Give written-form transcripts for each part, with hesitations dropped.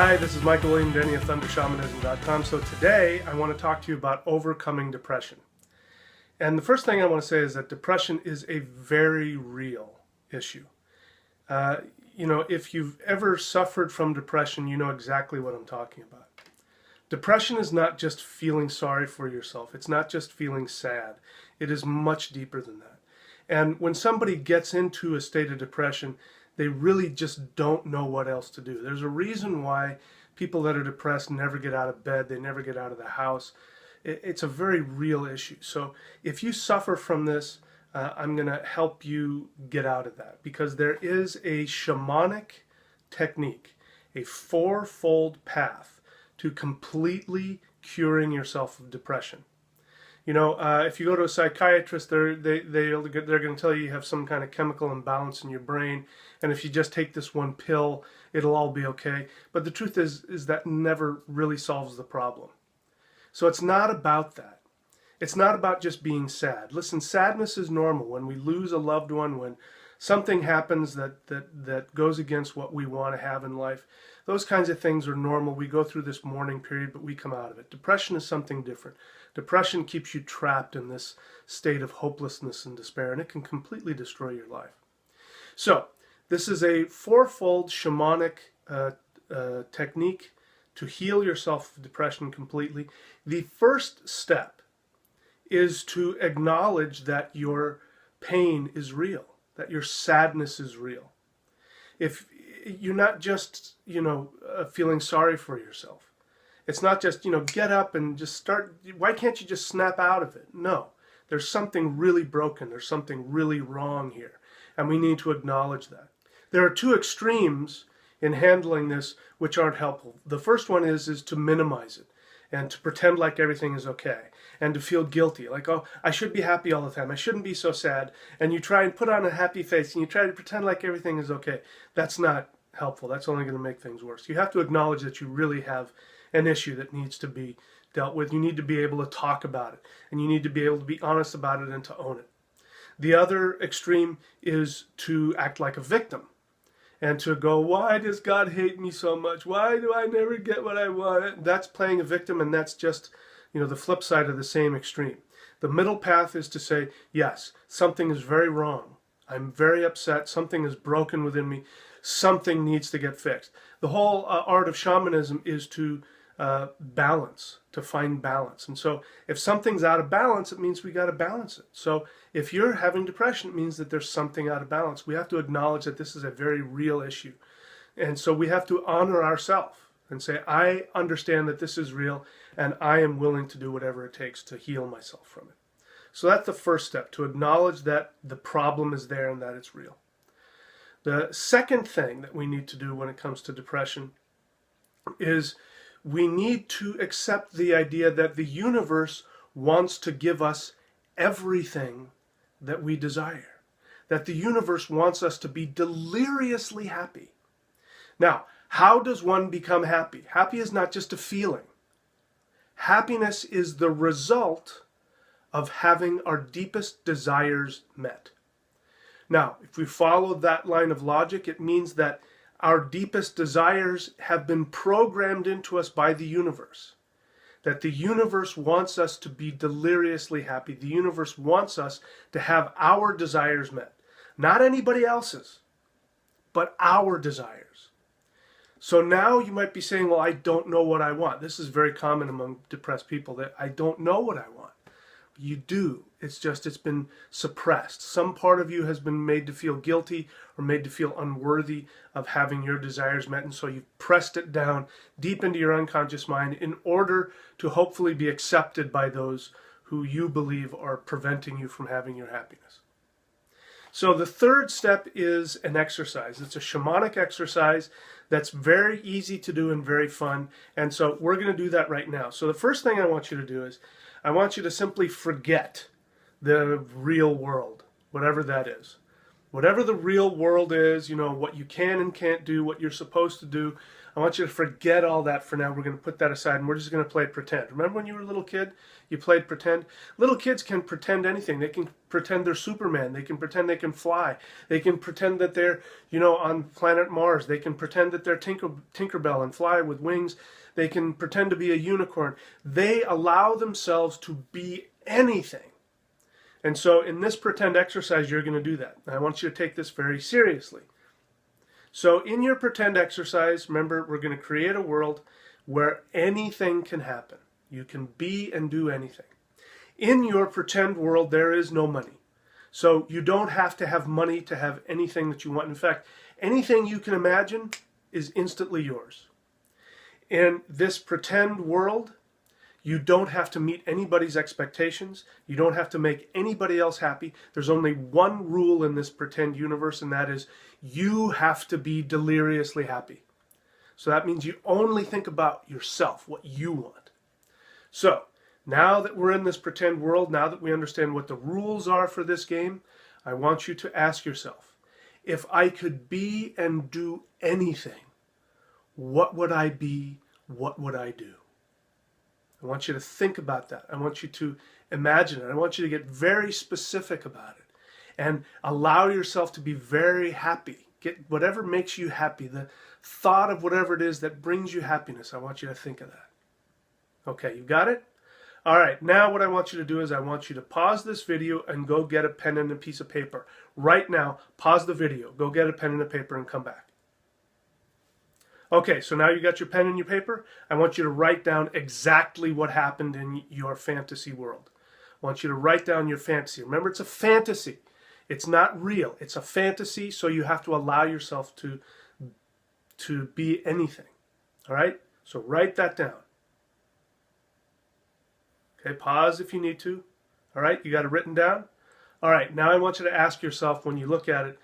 Hi, this is Michael William Denny of ThunderShamanism.com. So today I want to talk to you about overcoming depression. And the first thing I want to say is that depression is a very real issue. If you've ever suffered from depression, you know exactly what I'm talking about. Depression is not just feeling sorry for yourself. It's not just feeling sad. It is much deeper than that. And when somebody gets into a state of depression, they really just don't know what else to do. There's a reason why people that are depressed never get out of bed, they never get out of the house. It's a very real issue. So if you suffer from this, I'm going to help you get out of that, because there is a shamanic technique, a fourfold path to completely curing yourself of depression. If you go to a psychiatrist, they're going to tell you have some kind of chemical imbalance in your brain, and if you just take this one pill, it'll all be okay. But the truth is that never really solves the problem. So it's not about that. It's not about just being sad. Listen, sadness is normal. When we lose a loved one, when something happens that goes against what we want to have in life, those kinds of things are normal. We go through this mourning period, but we come out of it. Depression is something different. Depression keeps you trapped in this state of hopelessness and despair, and it can completely destroy your life. So, this is a fourfold shamanic technique to heal yourself of depression completely. The first step is to acknowledge that your pain is real, that your sadness is real. If you're not just, feeling sorry for yourself. It's not just, get up and just start. Why can't you just snap out of it? No, there's something really broken. There's something really wrong here. And we need to acknowledge that. There are two extremes in handling this which aren't helpful. The first one is to minimize it and to pretend like everything is okay and to feel guilty. Like, oh, I should be happy all the time. I shouldn't be so sad. And you try and put on a happy face and you try to pretend like everything is okay. That's not helpful. That's only going to make things worse. You have to acknowledge that you really have an issue that needs to be dealt with. You need to be able to talk about it, and you need to be able to be honest about it and to own it. The other extreme is to act like a victim and to go, why does God hate me so much? Why do I never get what I want? That's playing a victim, and that's just, the flip side of the same extreme. The middle path is to say, yes, something is very wrong. I'm very upset. Something is broken within me. Something needs to get fixed. The whole art of shamanism is to balance, to find balance. And so if something's out of balance, it means we got to balance it. So if you're having depression, it means that there's something out of balance. We have to acknowledge that this is a very real issue. And so we have to honor ourselves and say, I understand that this is real, and I am willing to do whatever it takes to heal myself from it. So that's the first step, to acknowledge that the problem is there and that it's real. The second thing that we need to do when it comes to depression is we need to accept the idea that the universe wants to give us everything that we desire, that the universe wants us to be deliriously happy. Now, how does one become happy? Happy is not just a feeling. Happiness is the result of having our deepest desires met. Now, if we follow that line of logic, it means that our deepest desires have been programmed into us by the universe. That the universe wants us to be deliriously happy. The universe wants us to have our desires met. Not anybody else's, but our desires. So now you might be saying, well, I don't know what I want. This is very common among depressed people, that I don't know what I want. You do. It's been suppressed. Some part of you has been made to feel guilty or made to feel unworthy of having your desires met, and so you've pressed it down deep into your unconscious mind in order to hopefully be accepted by those who you believe are preventing you from having your happiness. So the third step is an exercise. It's a shamanic exercise that's very easy to do and very fun, and so we're going to do that right now. So the first thing I want you to do is I want you to simply forget the real world, whatever that is. Whatever the real world is, what you can and can't do, what you're supposed to do, I want you to forget all that for now. We're going to put that aside and we're just going to play pretend. Remember when you were a little kid, you played pretend? Little kids can pretend anything. They can pretend they're Superman. They can pretend they can fly. They can pretend that they're, on planet Mars. They can pretend that they're Tinkerbell and fly with wings. They can pretend to be a unicorn. They allow themselves to be anything. And so in this pretend exercise, you're going to do that. And I want you to take this very seriously. So in your pretend exercise, remember, we're going to create a world where anything can happen. You can be and do anything. In your pretend world, there is no money. So you don't have to have money to have anything that you want. In fact, anything you can imagine is instantly yours. In this pretend world, you don't have to meet anybody's expectations. You don't have to make anybody else happy. There's only one rule in this pretend universe, and that is you have to be deliriously happy. So that means you only think about yourself, what you want. So now that we're in this pretend world, now that we understand what the rules are for this game, I want you to ask yourself, if I could be and do anything, what would I be? What would I do? I want you to think about that. I want you to imagine it. I want you to get very specific about it and allow yourself to be very happy. Get whatever makes you happy, the thought of whatever it is that brings you happiness. I want you to think of that. Okay, you got it? All right, now what I want you to do is I want you to pause this video and go get a pen and a piece of paper. Right now, pause the video. Go get a pen and a paper and come back. Okay, so now you got your pen and your paper. I want you to write down exactly what happened in your fantasy world. I want you to write down your fantasy. Remember, it's a fantasy. It's not real. It's a fantasy, so you have to allow yourself to be anything. All right? So write that down. Okay, pause if you need to. All right, you got it written down? All right, now I want you to ask yourself when you look at it,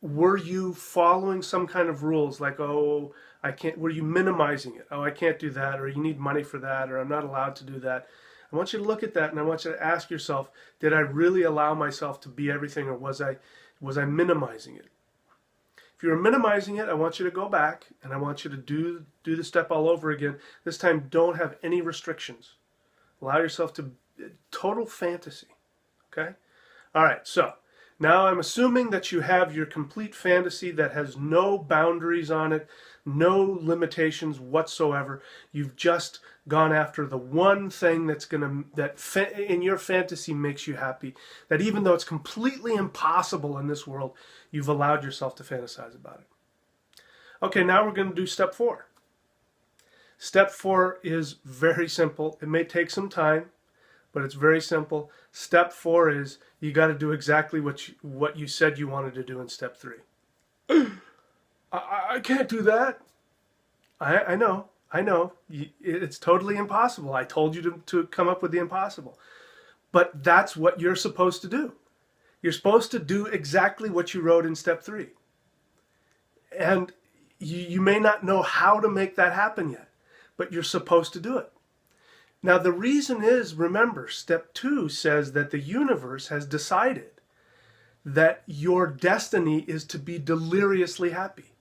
were you following some kind of rules like, oh, I can't, were you minimizing it? Oh, I can't do that, or you need money for that, or I'm not allowed to do that. I want you to look at that and I want you to ask yourself, did I really allow myself to be everything, or was I minimizing it? If you're minimizing it, I want you to go back and I want you to do the step all over again. This time, don't have any restrictions. Allow yourself to total fantasy. Okay? All right, so now I'm assuming that you have your complete fantasy that has no boundaries on it, no limitations whatsoever. You've just gone after the one thing that in your fantasy makes you happy, that even though it's completely impossible in this world, you've allowed yourself to fantasize about it. Okay, now we're going to do step 4. Step 4 is very simple. It may take some time, but it's very simple. Step 4 is you got to do exactly what you said you wanted to do in step 3. I can't do that. I know. It's totally impossible. I told you to come up with the impossible. But that's what you're supposed to do. You're supposed to do exactly what you wrote in step 3. And you may not know how to make that happen yet, but you're supposed to do it. Now, the reason is, remember, step 2 says that the universe has decided that your destiny is to be deliriously happy.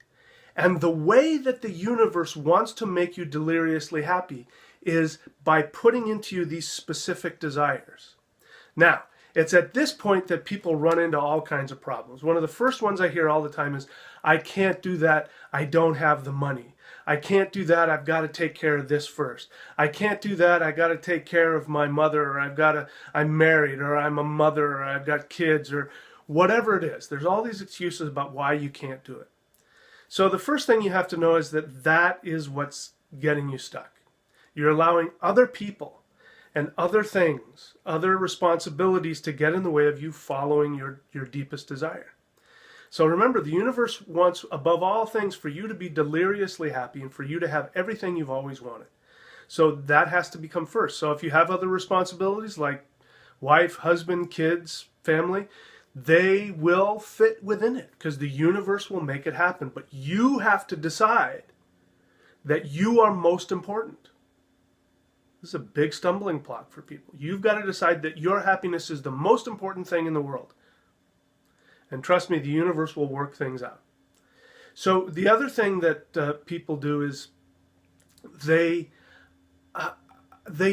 And the way that the universe wants to make you deliriously happy is by putting into you these specific desires. Now, it's at this point that people run into all kinds of problems. One of the first ones I hear all the time is, I can't do that, I don't have the money. I can't do that, I've got to take care of this first. I can't do that, I got to take care of my mother, or I'm married, or I'm a mother, or I've got kids, or whatever it is. There's all these excuses about why you can't do it. So the first thing you have to know is that is what's getting you stuck. You're allowing other people and other things, other responsibilities to get in the way of you following your deepest desire. So remember, the universe wants, above all things, for you to be deliriously happy and for you to have everything you've always wanted. So that has to become first. So if you have other responsibilities like wife, husband, kids, family, they will fit within it because the universe will make it happen. But you have to decide that you are most important. This is a big stumbling block for people. You've got to decide that your happiness is the most important thing in the world. And trust me, the universe will work things out. So the other thing that people do is they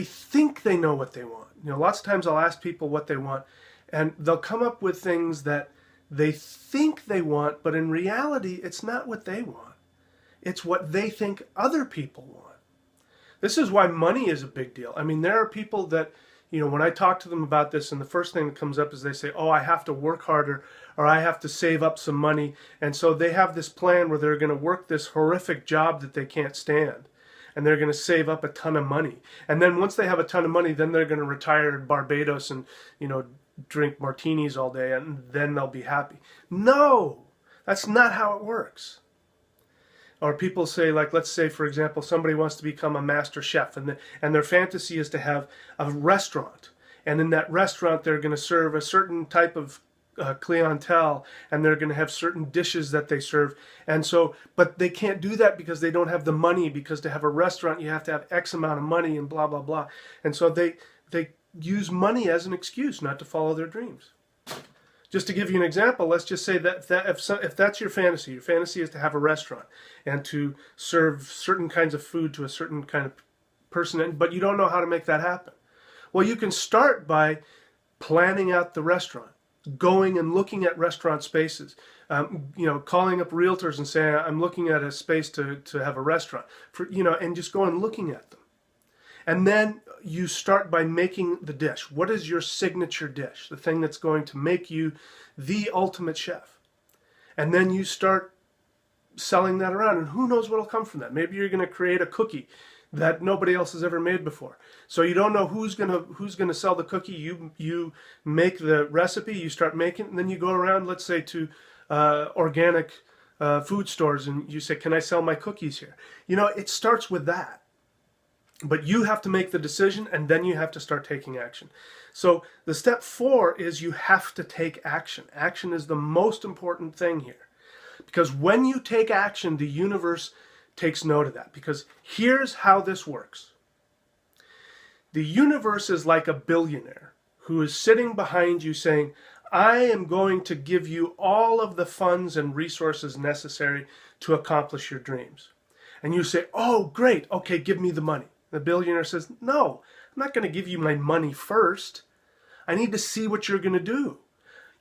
think they know what they want. You know, lots of times I'll ask people what they want, and they'll come up with things that they think they want, but in reality, it's not what they want. It's what they think other people want. This is why money is a big deal. I mean, there are people that, you know, when I talk to them about this, and the first thing that comes up is they say, oh, I have to work harder, or I have to save up some money. And so they have this plan where they're going to work this horrific job that they can't stand. And they're going to save up a ton of money. And then once they have a ton of money, then they're going to retire in Barbados and, you know, drink martinis all day, and then they'll be happy. No, that's not how it works. Or people say, like, let's say, for example, somebody wants to become a master chef, and their fantasy is to have a restaurant. And in that restaurant, they're going to serve a certain type of clientele, and they're going to have certain dishes that they serve. And so, but they can't do that because they don't have the money, because to have a restaurant, you have to have X amount of money and blah, blah, blah. And so they use money as an excuse not to follow their dreams. Just to give you an example, let's just say that if that's your fantasy is to have a restaurant and to serve certain kinds of food to a certain kind of person, but you don't know how to make that happen. Well, you can start by planning out the restaurant, going and looking at restaurant spaces, you know, calling up realtors and saying, I'm looking at a space to have a restaurant, you know, and just going and looking at them. And then you start by making the dish. What is your signature dish? The thing that's going to make you the ultimate chef. And then you start selling that around, and who knows what will come from that. Maybe you're going to create a cookie that nobody else has ever made before. So you don't know who's going to sell the cookie. You make the recipe, you start making it, and then you go around, let's say, to organic food stores, and you say, can I sell my cookies here? You know, it starts with that. But you have to make the decision, and then you have to start taking action. So the step 4 is you have to take action. Action is the most important thing here. Because when you take action, the universe takes note of that. Because here's how this works. The universe is like a billionaire who is sitting behind you saying, I am going to give you all of the funds and resources necessary to accomplish your dreams. And you say, oh, great, okay, give me the money. The billionaire says, no, I'm not going to give you my money first. I need to see what you're going to do.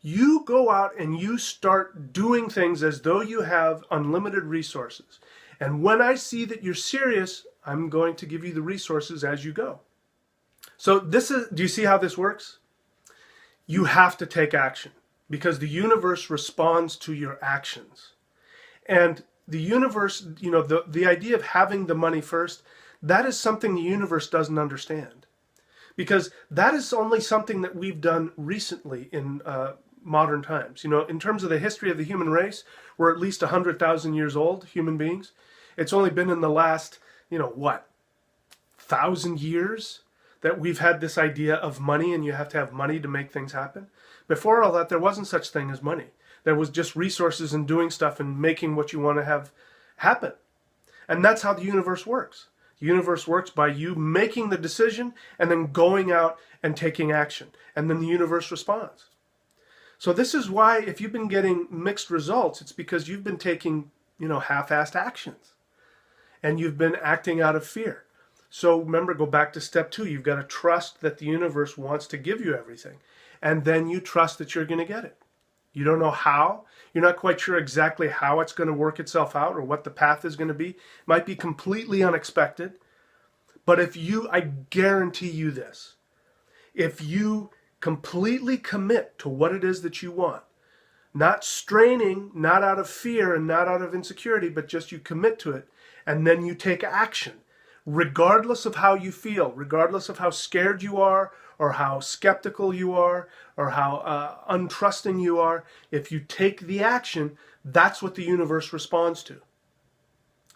You go out and you start doing things as though you have unlimited resources. And when I see that you're serious, I'm going to give you the resources as you go. So do you see how this works? You have to take action because the universe responds to your actions. And the universe, you know, the idea of having the money first, that is something the universe doesn't understand, because that is only something that we've done recently in modern times. You know, in terms of the history of the human race, we're at least 100,000 years old, human beings. It's only been in the last, you know, what, 1,000 years that we've had this idea of money, and you have to have money to make things happen. Before all that, there wasn't such thing as money. There was just resources and doing stuff and making what you want to have happen. And that's how the universe works. The universe works by you making the decision and then going out and taking action. And then the universe responds. So this is why if you've been getting mixed results, it's because you've been taking, you know, half-assed actions. And you've been acting out of fear. So remember, go back to step 2. You've got to trust that the universe wants to give you everything. And then you trust that you're going to get it. You don't know how. You're not quite sure exactly how it's going to work itself out or what the path is going to be. It might be completely unexpected. But I guarantee you this, if you completely commit to what it is that you want, not straining, not out of fear and not out of insecurity, but just you commit to it, and then you take action, regardless of how you feel, regardless of how scared you are, or how skeptical you are, or how untrusting you are, if you take the action, that's what the universe responds to.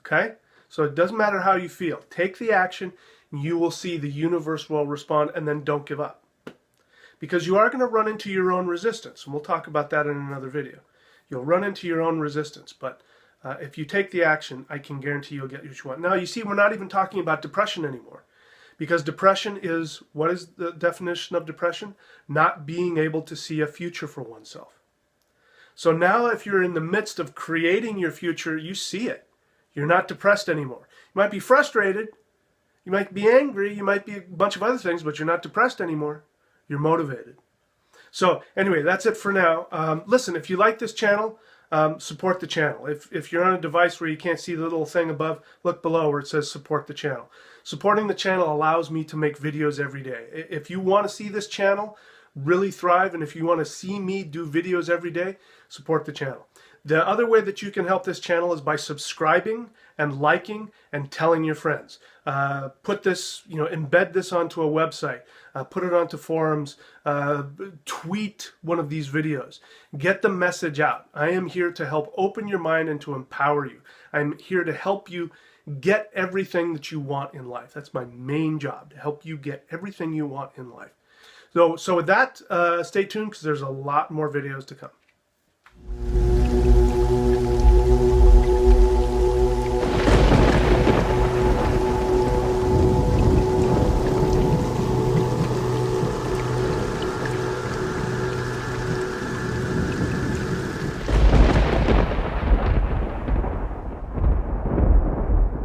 Okay? So it doesn't matter how you feel. Take the action, you will see the universe will respond, and then don't give up. Because you are going to run into your own resistance, and we'll talk about that in another video. You'll run into your own resistance, but if you take the action, I can guarantee you'll get what you want. Now, you see, we're not even talking about depression anymore. Because depression is, what is the definition of depression? Not being able to see a future for oneself. So now if you're in the midst of creating your future, you see it. You're not depressed anymore. You might be frustrated, you might be angry, you might be a bunch of other things, but you're not depressed anymore. You're motivated. So anyway, that's it for now. Listen, if you like this channel, support the channel. If you're on a device where you can't see the little thing above, look below where it says support the channel. Supporting the channel allows me to make videos every day. If you want to see this channel really thrive, and if you want to see me do videos every day, support the channel. The other way that you can help this channel is by subscribing and liking and telling your friends. Put this, embed this onto a website, put it onto forums, tweet one of these videos. Get the message out. I am here to help open your mind and to empower you. I'm here to help you get everything that you want in life. That's my main job, to help you get everything you want in life. So with that, stay tuned because there's a lot more videos to come.